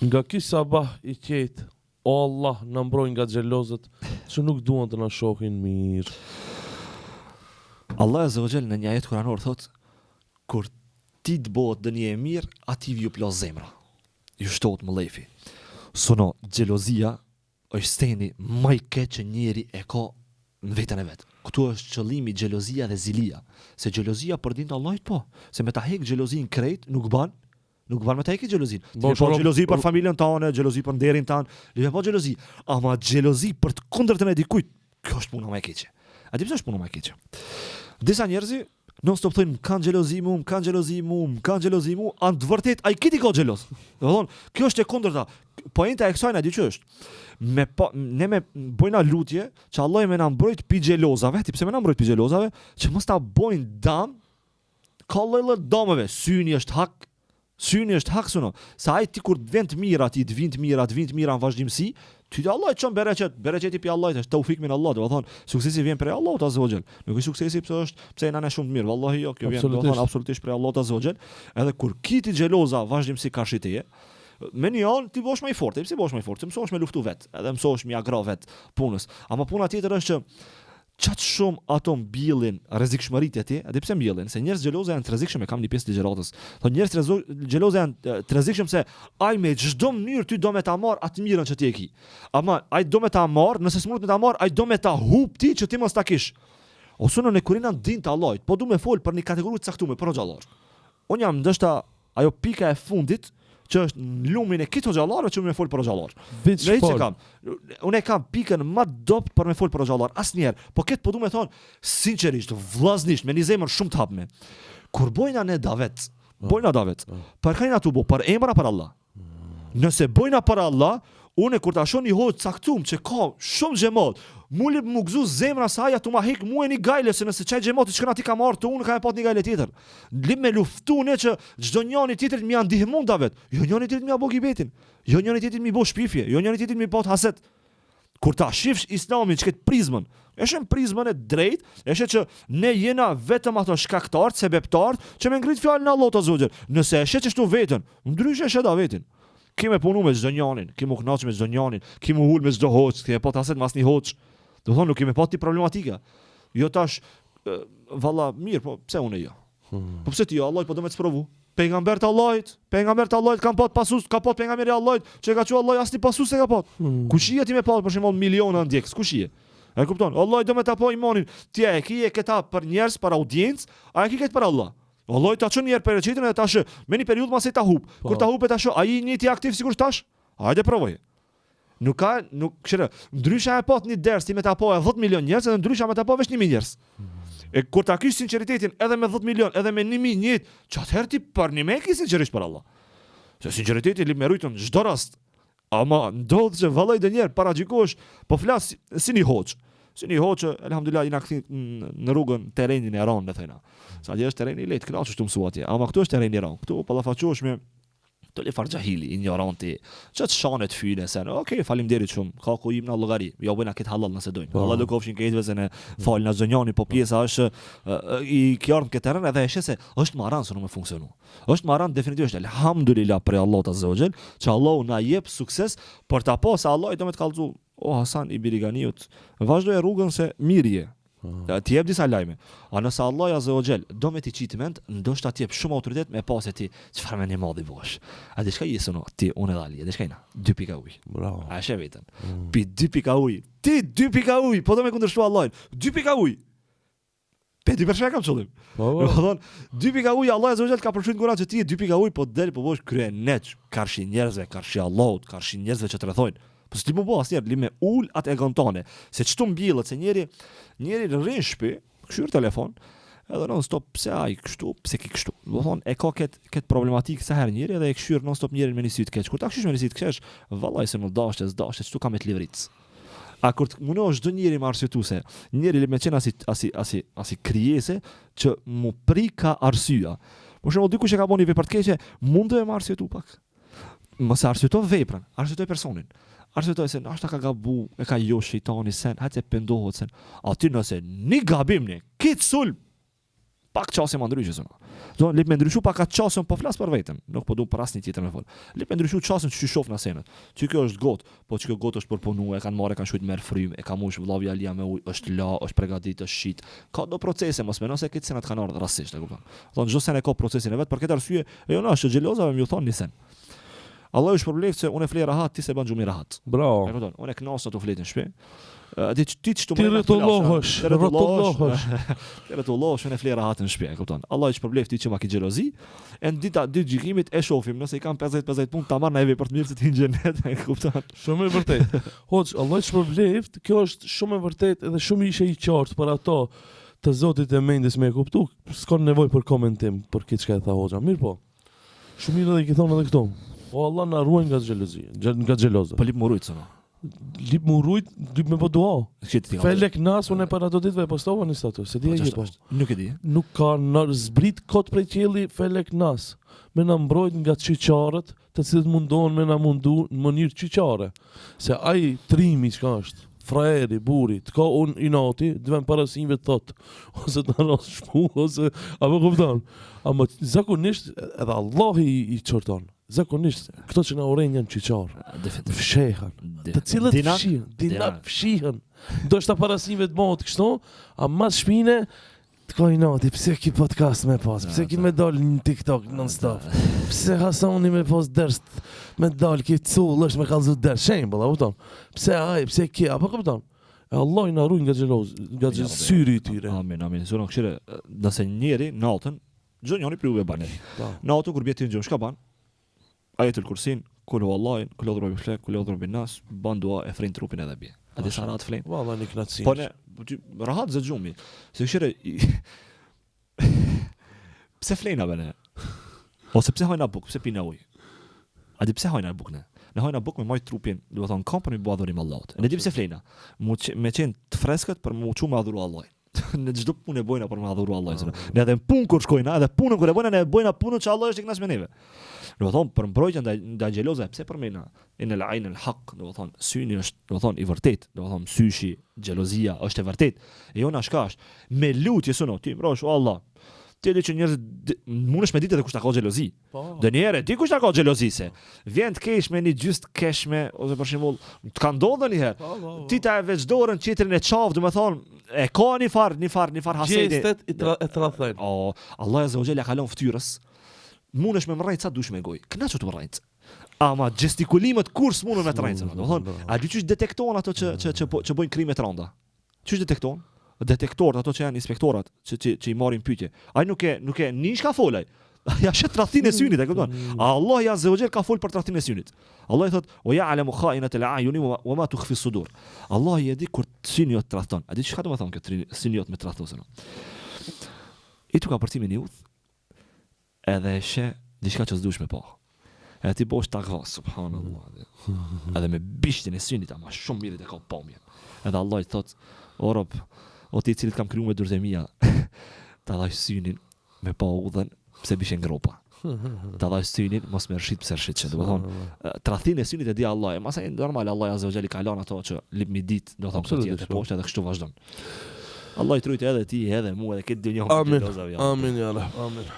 Nga ky sabah I qetë, o Allah, na mbroj nga xhelozët që nuk duan të na shohin mirë. Allah Azza wa Jall në një ajet kuranor thot, kur ti të bëhet dënie e mirë, ati ju plos zemra. Ju shtohet mëllefi. Sono xhelozia është steni më I keq që njeri e ka në veten e vet. Këtu është qëllimi xhelozia dhe zilia. Se xhelozia për din të Allahit po, se me ta hek xhelozin krejt nuk ban me ta hek xhelozin. Po xhelozi për familjen tane, xhelozi për nderin tan, le po xhelozi, ama xhelozi për të kundërtën e dikujt, kjo është puna më e keqe. A di pse është puna më e keqe? Disa njerëz non stop thonë kanë xhelozi mu, anë të vërtet ai kiti ka xheloz. Do thonë, kjo është e kundërta. Poenta e kësaj na di që është. Ne me bojna lutje që Allah më na mbrojt pi xhelozave, ti pse më na mbrojt pi xhelozave, që mos ta bojnë dam, ka lloj domave, syni është hak suno. Sa ai ti kur të vjen të mira, ti të vin të mira në vazhdimsi, ty Allah e çon bereqeti pi Allahit, është taufik min Allah, do të thonë, suksesi vjen prej Allahut Azza wa Jall. Nuk është suksesi pse na shumë të mirë, vallahi jo, kjo vjen do të thonë absolutisht prej Allahut Azza wa Jall. Edhe kur kiti xheloza vazhdimsi karshiteje, me një anë ti bosh më I fortë, pse bosh më I fortë? Mësohesh me luftu vet, edhe mësohesh me agra vet punës. Ama puna tjetër është që çat shumë ato mbillin rrezikshmëritë e ti, a di pse mbillin? Se njerëz xhelozë janë të rrezikshëm, e kam një pjesë ligjëratës. Thonë njerëz xhelozë janë të rrezikshëm se ai me çdo mënyrë ty do me ta marr atë mirën që ti e ke. Ama ai do me ta marr, nëse s'mund me ta marr, ai do me ta hub ti që ti mos ta kish. Ose në kurina din të Allahit, po du me fol për një kategori të caktuar për xhallar. Unë jam ndoshta ajo pika e fundit që është në lumin e këto xhallarëve që më fol për xhallar. Unë kam pikën më dop për me fol për xhallar asnjëherë, po këtë po du me thon sinqerisht, vllaznisht, me një zemër shumë të hapme. Kur bojna ne davet, për kanë atu bo për emra për Allah. Nëse bojna për Allah, unë kur ta shoh një hoç caktum që ka shumë xhamat, muli më gëzu zemra sa aja tu ma hik mua një gajle, se nëse çaj xhamati që na ti ka marrë, unë kam pas një gajle tjetër. Lim me luftu ne që çdo njëri tjetrit më janë ndihmon davet. Jo njëri tjetrit më apo gibetin. Jo njëri tjetrit më bosh shpifje, jo njëri tjetrit më bot haset. Kur ta shifsh Islamin çket prizmën, është në prizmën e drejt, është që ne jena vetëm ato shkaktarë, sebeptarë që me ngrit fjalën e Allahut Azza wa Jall. Nëse e shet ashtu veten, ndryshe e shet vetin. Kimë punu me çdo njanin, kimë knaq me çdo njanin, kimë ul me çdo hoç, kimë po haset mas një hoç. Do thonë nuk kemi pati problematika. Jo tash valla mirë, po pse unë jo? Po pse ti jo? Allah po do me të sprovu. Pejgambert Allahit kanë pat pasus, ka pat pejgamberi Allahit, që ka thënë Allah asnjë pasus se ka pat. Kushije ti me pat për shembull miliona ndjekës, kushije? E kupton? Allah do me ta po imanin. Ti e ke këta për njerëz, për audiencë, a e ke këtë për Allah? Allah ta çon një herë për çetën e tash me një periudhë mos e ta hub. Kur ta hubet tash, ai një ti aktiv sigurisht tash. Hajde provoj. Nuk këshire, ndrysha e pat një ders ti me ta po e 10 milion njerëz, edhe ndrysha me ta po vesh 1.000 njerëz. E kur ta kish sinqeritetin edhe me 10 milion, edhe me 1.000 njët, çatëherë ti për një me ki sinqerisht për Allah. Se sinqeriteti li me rujtën çdo rast. Ama ndodh që vallai do njerë paragjikosh, po flas si një hoç. Si një hoç, elhamdulillah, ina kthi në rrugën terrenin e Iran, thëna. Sa dhe është terreni I lehtë, këtu ashtu mësua atje. Ama këtu është terreni I Iran. Këtu pallafaqohesh me të le farxahili, ignoranti, që të shanet fyne sen. Okej, faleminderit shumë. Ka ku im në llogari. Jo bëna kët halal nëse dojnë. Allah do kofshin këtë vezën e falë në zonjani, po pjesa është I kjarm këtë terren edhe e sheh se është marran se nuk më funksionu. Është marran definitivisht. Elhamdulillah për Allah Azza wa Jall, që Allahu na jep sukses për ta pasë Allah do me të kallzu. O Hasan I Biriganiut, vazhdoj rrugën se mirje. Ti jep disa lajme. A nëse Allah Azza wa Jall do me ti qitiment, ndoshta ti jep shumë autoritet me pas e ti çfarë më një madhi bosh. A diçka jesuno ti unë dali, a diçka ina 2 pika uj. Bravo. A she vetën. Pi 2 pika uj. Ti 2 pika uj, po do me kundërshtu Allahin. 2 pika uj. Pe di përshka kam qëllim. Do thon 2 pika uj Allah Azza wa Jall ka përshkruar Kur'an që ti 2 pika uj po del po bosh kryenet karshi njerëzve, karshi Allahut, karshi njerëzve që të rrethojnë. Po s'ti më bo asnjëherë li me ul atë e gëntone, se çtu mbjellet se njëri rrin shtëpi, këshyr telefon, edhe non stop pse ai kështu, pse ki kështu. Do thon e ka kët problematik sa herë njëri edhe e këshyr non stop njërin me një sy të keq. Kur ta këshysh me një sy të keq, vallai se më dashës, çtu kam me të livric. A kur mundosh çdo njëri më arsyetuese, njëri me qenë asi krijese që mu prika arsyeja. Por shembull dikush e ka bënë vepër të keqe, mund të më arsyetu pak. Mos arsyeto veprën, arsyeto personin. Arsyeto se ashta ka gabu, e ka jo shejtani sen, hajde pendohet sen. Aty nëse një gabim ne, kit sul pak qasje më ndryshë zonë. Do lip me ndryshu pak atë qasjen po flas për veten, nuk po du për asnjë tjetër me fol. Lip me ndryshu qasjen që shoh në senet. Që kjo është gotë, po që kjo gotë është për punu, e kanë marrë, kanë shujt merr frym, e ka mush vllavi Alia me ujë, është la, është përgatitur, është shit. Ka do procese mos më nëse këtë senat kanë ardhur rastësisht, e kupton. Thonë çdo sen e ka procesin e vet, për këtë arsye, jo na është xhelozave më u thon nisen. Allah është problem se unë flet rahat, ti se bën gjumi rahat. Bravo. E kupton, unë knas të flet në shtëpi. Ti çto Ti rrotullohesh. Ti rrotullohesh në flet rahat në shtëpi, e kupton. Allah është problem ti që ma ke xhelozi, e në ditë gjykimit e shohim, nëse i kanë 50 punë ta marr na eve për të mirë se ti në xhenet, e kupton. Shumë e vërtet. Hoç, Allah është problem, kjo është shumë e vërtet edhe shumë ishte i qartë për ato të Zotit e mendjes me e kuptu. S'ka nevojë për komentim për këtë çka e tha Hoxha. Mirë po. Shumë mirë edhe i thonë edhe këto. O Allah na ruaj nga xhelozi, nga xheloza. Po lip më rujt sono. Lip më rujt, lip me po dua. Felek nas unë para ato ditëve postova në status, se di e po. Nuk e di. Nuk ka në zbrit kot prej qielli felek nas. Me na mbrojt nga çiçarët, të cilët mundohen me na mundu në mënyrë çiçare. Se ai trimi çka është, frajeri, buri, të ka unë i nati, dëven parasimve të thotë, ose të arras shpu, ose, apo kupton. Ama zakonisht, edhe Allah i qërton. Zakonisht, këto që na urejnë janë qiqarë, fshehan, të cilët fshihen, dinat fshihen. Do shta parasimve të motë kështu, a mas shpine, të ka i nati, pse ki podcast me pas, pse ki me dal në TikTok non-stop, pse Hasani me pas dërst, me dal ki cull, është me kalzu dërst, shenjë bëlla, kupton, pse aj, pse ki, apo kupton, e Allah i na ruj nga xheloz, nga syri i tyre. Amin, amin, zonë këshire, nëse njeri, natën, gjë njëri për uve banë. Natën, kur bjetin gjë, shka banë, ajetul kursin, kullu Allahin, kullu dhrubi flek, kullu dhrubi nas, ban dua e frin trupin edhe bje. A di sa rahat flen? Valla një knatësi. Po ne rahat zë gjumi. Se këshire pse flejna bene? Ose pse hajna buk, pse pina ujë? A di pse hajna buk ne? Ne hajna buk me majt trupin, do të thonë kampën me bua dhurim Allahut. Ne di pse flejna? Me qenë të freskët për mu çu me adhuru Allahin. Në çdo punë e bojna për me adhuru Allahin. Ne edhe në punë kur shkojna, edhe punën kur e bojna, ne bojna punën që Allah është i kënaqur me neve. Do të thonë për mbrojtjen ndaj xhelozave, pse për mëna? Inel ayn al haq, do të thonë syni është, do të thonë i vërtet, do të thonë syshi, xhelozia është e vërtet. E jona shka është me lutje sono ti, brosh, o Allah. Ti e di që njerëz mundesh me ditë edhe kush ta ka xhelozi. Dënjëherë di kush ta ka xhelozi se vjen të kesh me një gjyst keshme ose për shembull të ka ndodhur një herë. Ti ta e veç dorën çetrin e çaf, do të thonë e ka një far hasedi. Gjestet e tradhën. O, Allah azza wa jalla ka lënë fytyrës. Mundesh me mrrejt sa dush me gojë. Kënaqu të mrrejt. Ama gestikulimet kur s'mundën me të rrejt. Do thonë, a di çish detekton ato që bëjnë krime të rënda? Çish detekton? Detektorët ato që janë inspektorat që i marrin pyetje. Ai nuk e nish ka folaj. Ja shet tradhtin e synit, e kupton? Allah azza wa jalla ka fol për tradhtin e synit. Allah i thot: "Wa ya'lamu kha'inata al-a'yuni wa ma tukhfi as-sudur." Allah i di kur syni jot tradhton. A di çka do të thonë kjo syni jot me tradhtosen? I tu ka përtimin i udh. Edhe she diçka që s'dush me pa. Edhe ti bosh takva, subhanallahu. Edhe me bishtin e synit, ama shumë mirë të ka pamjen. Edhe Allah i thot: "O rob, o ti i cili kam krijuar me dorëzemia, ta dhaj synin me pa udhën, pse bishen gropa. Ta dhaj synin mos më rshit pse rshit." Do të thonë, tradhtin e synit e di Allah. Masaj normal Allah azza wa jalla ka lënë ato që lip mi ditë, do të thonë këtë jetë poshtë edhe kështu vazhdon. Allah i trujtë edhe ti edhe mua edhe këtë dynjë. Amin. Amin ya Allah. Amin.